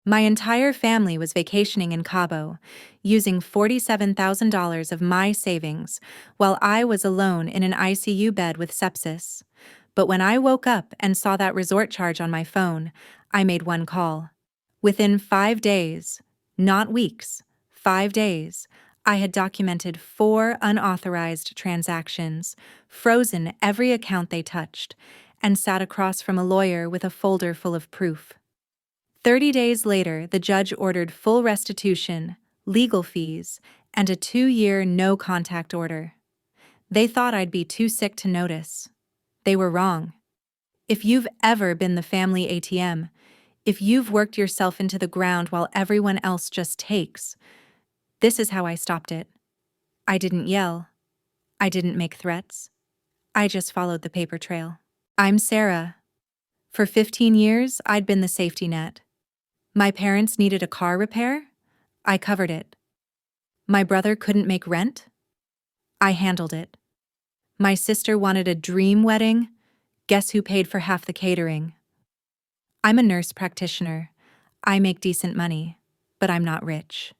My entire family was vacationing in Cabo, using $47,000 of my savings, while I was alone in an ICU bed with sepsis. But when I woke up and saw that resort charge on my phone, I made one call. Within 5 days, not weeks, 5 days, I had documented 4 unauthorized transactions, frozen every account they touched, and sat across from a lawyer with a folder full of proof. 30 days later, the judge ordered full restitution, legal fees, and a 2-year no-contact order. They thought I'd be too sick to notice. They were wrong. If you've ever been the family ATM, if you've worked yourself into the ground while everyone else just takes, this is how I stopped it. I didn't yell. I didn't make threats. I just followed the paper trail. I'm Sarah. For 15 years, I'd been the safety net. My parents needed a car repair? I covered it. My brother couldn't make rent? I handled it. My sister wanted a dream wedding? Guess who paid for half the catering? I'm a nurse practitioner. I make decent money, but I'm not rich.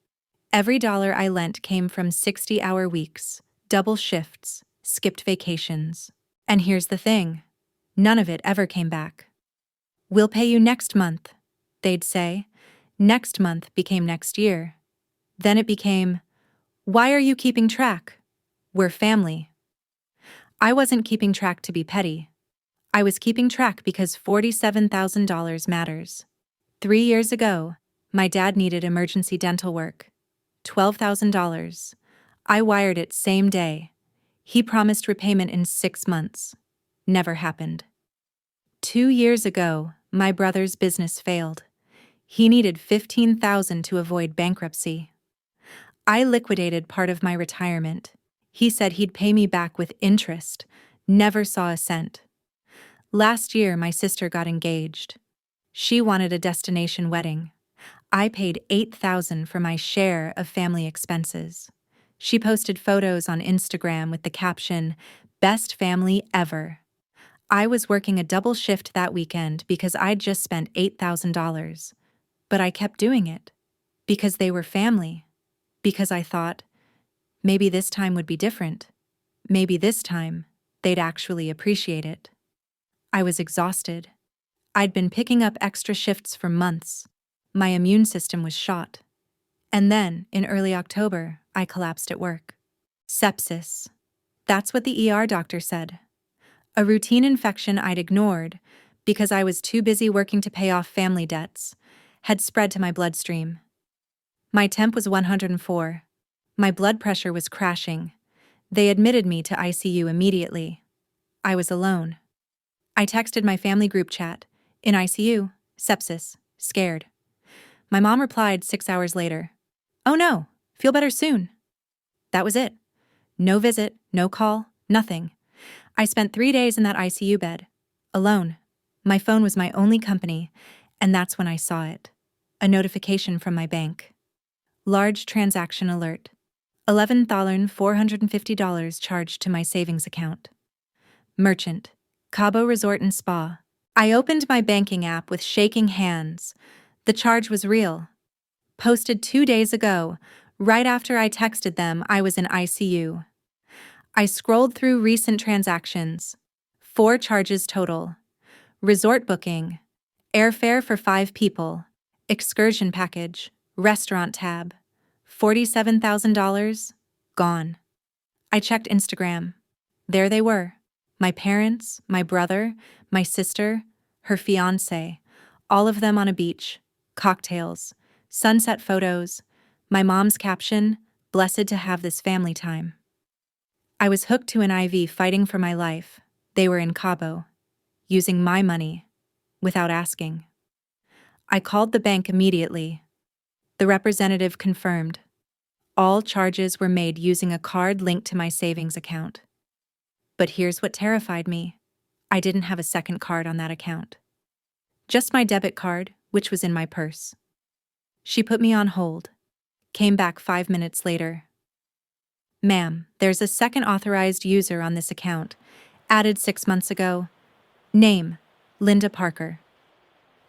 Every dollar I lent came from 60-hour weeks, double shifts, skipped vacations. And here's the thing, none of it ever came back. We'll pay you next month, they'd say. Next month became next year. Then it became, why are you keeping track? We're family. I wasn't keeping track to be petty. I was keeping track because $47,000 matters. 3 years ago, my dad needed emergency dental work. $12,000. I wired it same day. He promised repayment in 6 months. Never happened. 2 years ago, my brother's business failed. He needed $15,000 to avoid bankruptcy. I liquidated part of my retirement. He said he'd pay me back with interest. Never saw a cent. Last year, my sister got engaged. She wanted a destination wedding. I paid $8,000 for my share of family expenses. She posted photos on Instagram with the caption, "Best family ever." I was working a double shift that weekend because I'd just spent $8,000. But I kept doing it. Because they were family. Because I thought, maybe this time would be different. Maybe this time, they'd actually appreciate it. I was exhausted. I'd been picking up extra shifts for months. My immune system was shot. And then, in early October, I collapsed at work. Sepsis. That's what the ER doctor said. A routine infection I'd ignored because I was too busy working to pay off family debts had spread to my bloodstream. My temp was 104. My blood pressure was crashing. They admitted me to ICU immediately. I was alone. I texted my family group chat, in ICU, sepsis, scared. My mom replied 6 hours later, "Oh no, feel better soon." That was it. No visit, no call, nothing. I spent 3 days in that ICU bed, alone. My phone was my only company, and that's when I saw it. A notification from my bank. Large transaction alert. $11,450 charged to my savings account. Merchant. Cabo Resort and Spa. I opened my banking app with shaking hands. The charge was real. Posted 2 days ago, right after I texted them I was in ICU. I scrolled through recent transactions. 4 charges total. Resort booking. Airfare for 5 people. Excursion package. Restaurant tab. $47,000. Gone. I checked Instagram. There they were. My parents, my brother, my sister, her fiancé, all of them on a beach, cocktails, sunset photos, my mom's caption, "Blessed to have this family time." I was hooked to an IV fighting for my life. They were in Cabo, using my money, without asking. I called the bank immediately. The representative confirmed. All charges were made using a card linked to my savings account. But here's what terrified me. I didn't have a second card on that account. Just my debit card, which was in my purse. She put me on hold. Came back 5 minutes later. "Ma'am, there's a second authorized user on this account, added 6 months ago. Name, Linda Parker.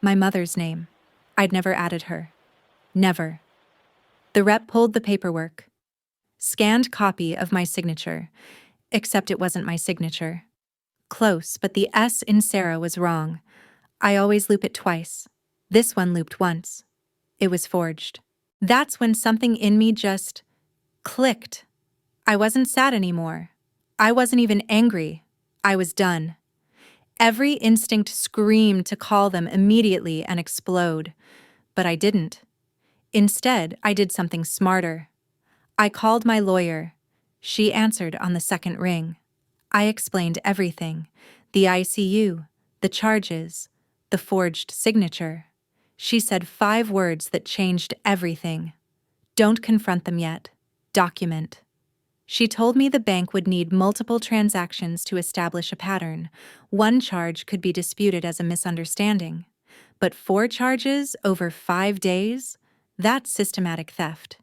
My mother's name. I'd never added her. Never. The rep pulled the paperwork. Scanned copy of my signature. Except it wasn't my signature. Close, but the S in Sarah was wrong. I always loop it twice. This one looped once. It was forged. That's when something in me just clicked. I wasn't sad anymore. I wasn't even angry. I was done. Every instinct screamed to call them immediately and explode. But I didn't. Instead, I did something smarter. I called my lawyer. She answered on the second ring. I explained everything. The ICU, the charges, the forged signature. She said 5 words that changed everything. Don't confront them yet. Document. She told me the bank would need multiple transactions to establish a pattern. One charge could be disputed as a misunderstanding. But 4 charges over 5 days? That's systematic theft.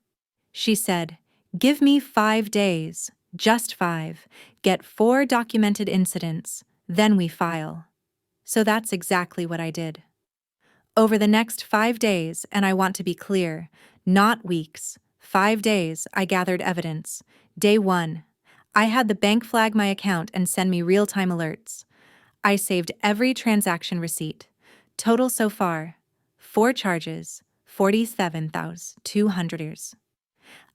She said, "Give me 5 days, just 5, get 4 documented incidents, then we file." So that's exactly what I did. Over the next 5 days, and I want to be clear, not weeks, 5 days, I gathered evidence. Day 1, I had the bank flag my account and send me real-time alerts. I saved every transaction receipt. Total so far, 4 charges, 47,200.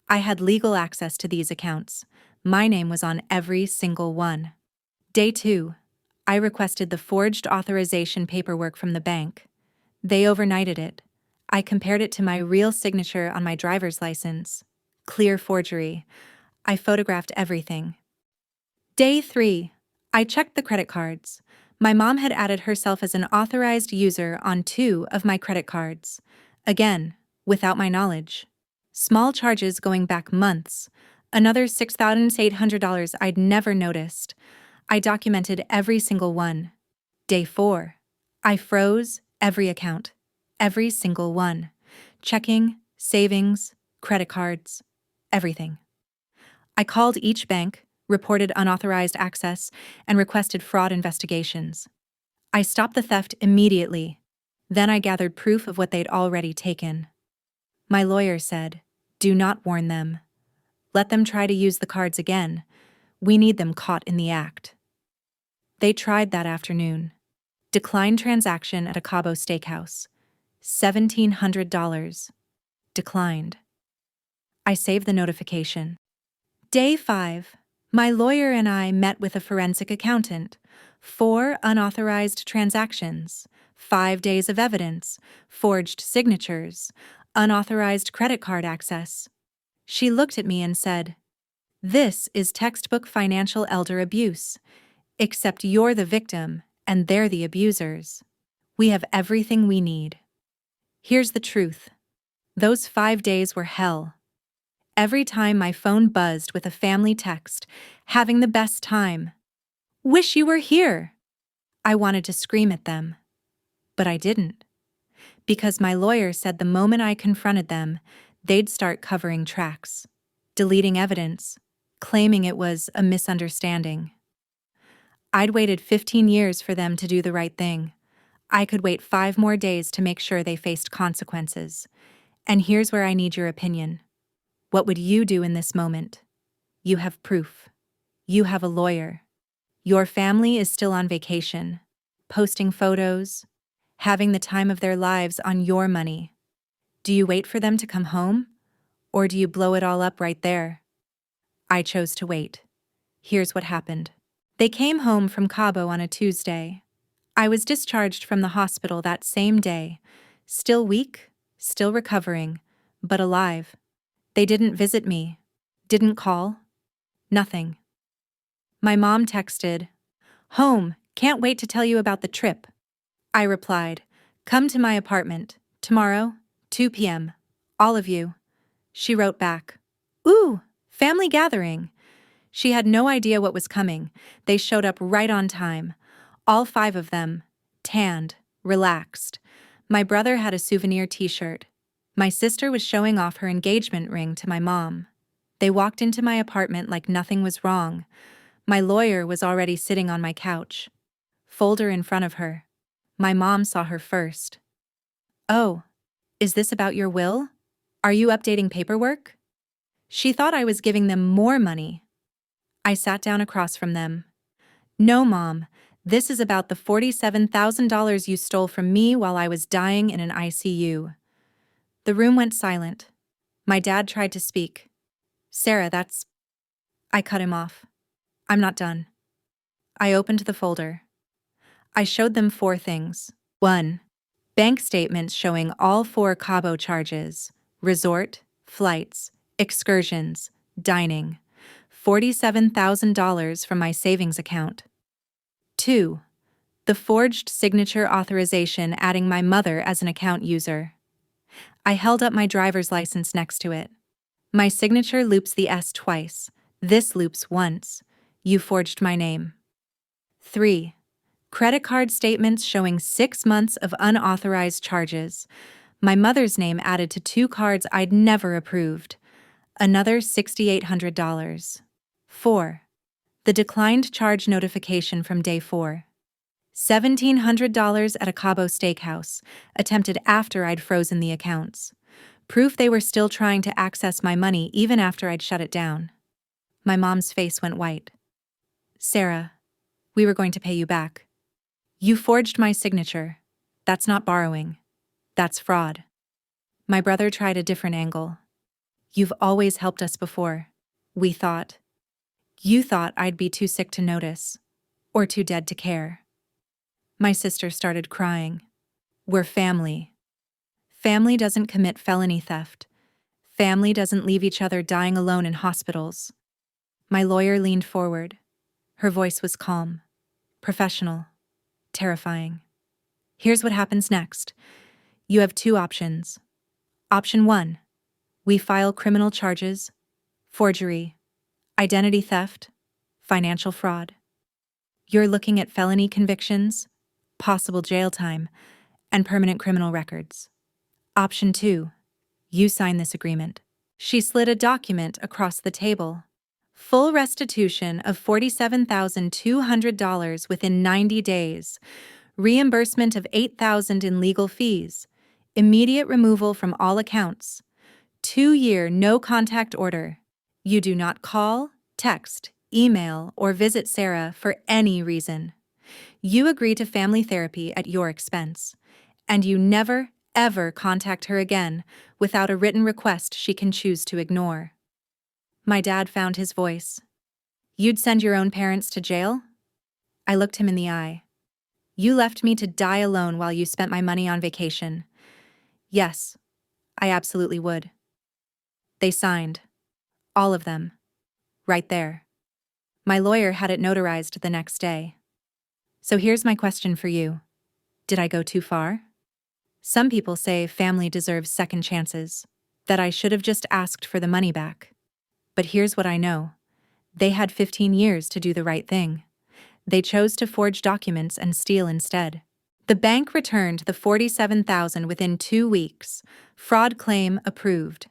I had legal access to these accounts. My name was on every single one. Day 2, I requested the forged authorization paperwork from the bank. They overnighted it. I compared it to my real signature on my driver's license. Clear forgery. I photographed everything. Day 3, I checked the credit cards. My mom had added herself as an authorized user on 2 of my credit cards. Again, without my knowledge. Small charges going back months. Another $6,800 I'd never noticed. I documented every single one. Day 4, I froze every account. Every single one. Checking, savings, credit cards, everything. I called each bank, reported unauthorized access, and requested fraud investigations. I stopped the theft immediately. Then I gathered proof of what they'd already taken. My lawyer said, "Do not warn them. Let them try to use the cards again. We need them caught in the act." They tried that afternoon. Declined transaction at a Cabo steakhouse. $1,700. Declined. I saved the notification. Day 5, my lawyer and I met with a forensic accountant. 4 unauthorized transactions, 5 days of evidence, forged signatures, unauthorized credit card access. She looked at me and said, "This is textbook financial elder abuse, except you're the victim and they're the abusers. We have everything we need." Here's the truth. Those 5 days were hell. Every time my phone buzzed with a family text, "Having the best time. Wish you were here." I wanted to scream at them. But I didn't. Because my lawyer said the moment I confronted them, they'd start covering tracks, deleting evidence, claiming it was a misunderstanding. I'd waited 15 years for them to do the right thing. I could wait 5 more days to make sure they faced consequences. And here's where I need your opinion. What would you do in this moment? You have proof. You have a lawyer. Your family is still on vacation, posting photos, having the time of their lives on your money. Do you wait for them to come home? Or do you blow it all up right there? I chose to wait. Here's what happened. They came home from Cabo on a Tuesday. I was discharged from the hospital that same day. Still weak, still recovering, but alive. They didn't visit me, didn't call, nothing. My mom texted, "Home, can't wait to tell you about the trip." I replied, "Come to my apartment, tomorrow, 2 p.m., all of you." She wrote back, "Ooh, family gathering." She had no idea what was coming. They showed up right on time. All 5 of them, tanned, relaxed. My brother had a souvenir t-shirt. My sister was showing off her engagement ring to my mom. They walked into my apartment like nothing was wrong. My lawyer was already sitting on my couch. Folder in front of her. My mom saw her first. "Oh, Is this about your will? Are you updating paperwork? She thought I was giving them more money. I sat down across from them. No, Mom. This is about the $47,000 you stole from me while I was dying in an ICU. The room went silent. My dad tried to speak. Sarah, that's... I cut him off. I'm not done. I opened the folder. I showed them 4 things. 1. Bank statements showing all 4 Cabo charges: resort, flights, excursions, dining. $47,000 from my savings account. 2. The forged signature authorization adding my mother as an account user. I held up my driver's license next to it. My signature loops the S twice. This loops once. You forged my name. 3. Credit card statements showing 6 months of unauthorized charges. My mother's name added to 2 cards I'd never approved. Another $6,800. 4. The declined charge notification from day 4. $1,700 at a Cabo steakhouse, attempted after I'd frozen the accounts. Proof they were still trying to access my money even after I'd shut it down. My mom's face went white. Sarah, we were going to pay you back. You forged my signature. That's not borrowing. That's fraud. My brother tried a different angle. You've always helped us before. We thought. You thought I'd be too sick to notice, or too dead to care. My sister started crying. We're family. Family doesn't commit felony theft. Family doesn't leave each other dying alone in hospitals. My lawyer leaned forward. Her voice was calm, professional, terrifying. Here's what happens next. You have 2 options. Option 1. We file criminal charges, forgery, identity theft, financial fraud. You're looking at felony convictions, possible jail time, and permanent criminal records. Option 2. You sign this agreement. She slid a document across the table. Full restitution of $47,200 within 90 days. Reimbursement of $8,000 in legal fees. Immediate removal from all accounts. 2-year no-contact order. You do not call, text, email, or visit Sarah for any reason. You agree to family therapy at your expense. And you never, ever contact her again without a written request she can choose to ignore. My dad found his voice. You'd send your own parents to jail? I looked him in the eye. You left me to die alone while you spent my money on vacation. Yes, I absolutely would. They signed. All of them. Right there. My lawyer had it notarized the next day. So here's my question for you. Did I go too far? Some people say family deserves second chances, that I should have just asked for the money back. But here's what I know. They had 15 years to do the right thing. They chose to forge documents and steal instead. The bank returned the $47,000 within 2 weeks. Fraud claim approved.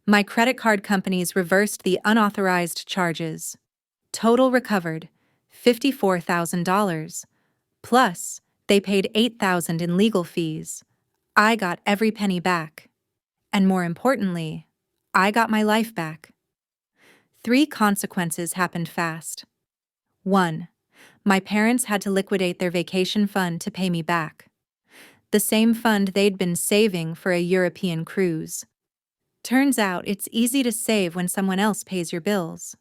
My credit card companies reversed the unauthorized charges. Total recovered, $54,000. Plus, they paid $8,000 in legal fees. I got every penny back. And more importantly, I got my life back. 3 consequences happened fast. 1. My parents had to liquidate their vacation fund to pay me back. The same fund they'd been saving for a European cruise. Turns out it's easy to save when someone else pays your bills.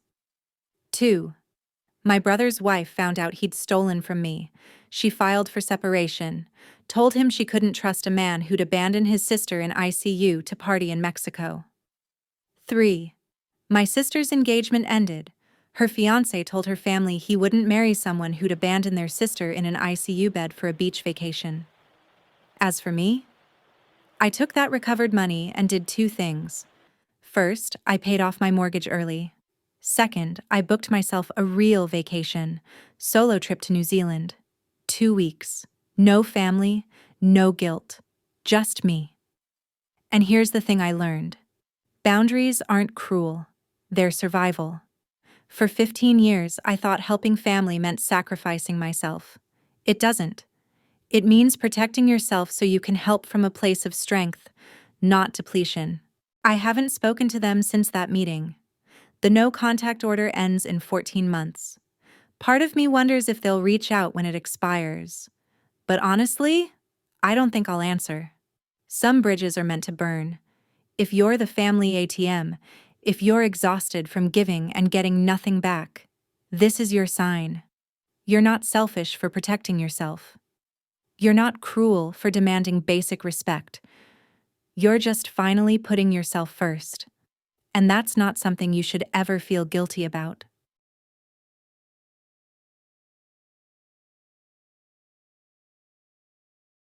2. My brother's wife found out he'd stolen from me. She filed for separation, told him she couldn't trust a man who'd abandoned his sister in ICU to party in Mexico. 3. My sister's engagement ended. Her fiancé told her family he wouldn't marry someone who'd abandoned their sister in an ICU bed for a beach vacation. As for me, I took that recovered money and did 2 things. First, I paid off my mortgage early. Second, I booked myself a real vacation, solo trip to New Zealand. 2 weeks. No family, no guilt. Just me. And here's the thing I learned. Boundaries aren't cruel. They're survival. For 15 years, I thought helping family meant sacrificing myself. It doesn't. It means protecting yourself so you can help from a place of strength, not depletion. I haven't spoken to them since that meeting. The no contact order ends in 14 months. Part of me wonders if they'll reach out when it expires. But honestly, I don't think I'll answer. Some bridges are meant to burn. If you're the family ATM, if you're exhausted from giving and getting nothing back, this is your sign. You're not selfish for protecting yourself. You're not cruel for demanding basic respect. You're just finally putting yourself first. And that's not something you should ever feel guilty about.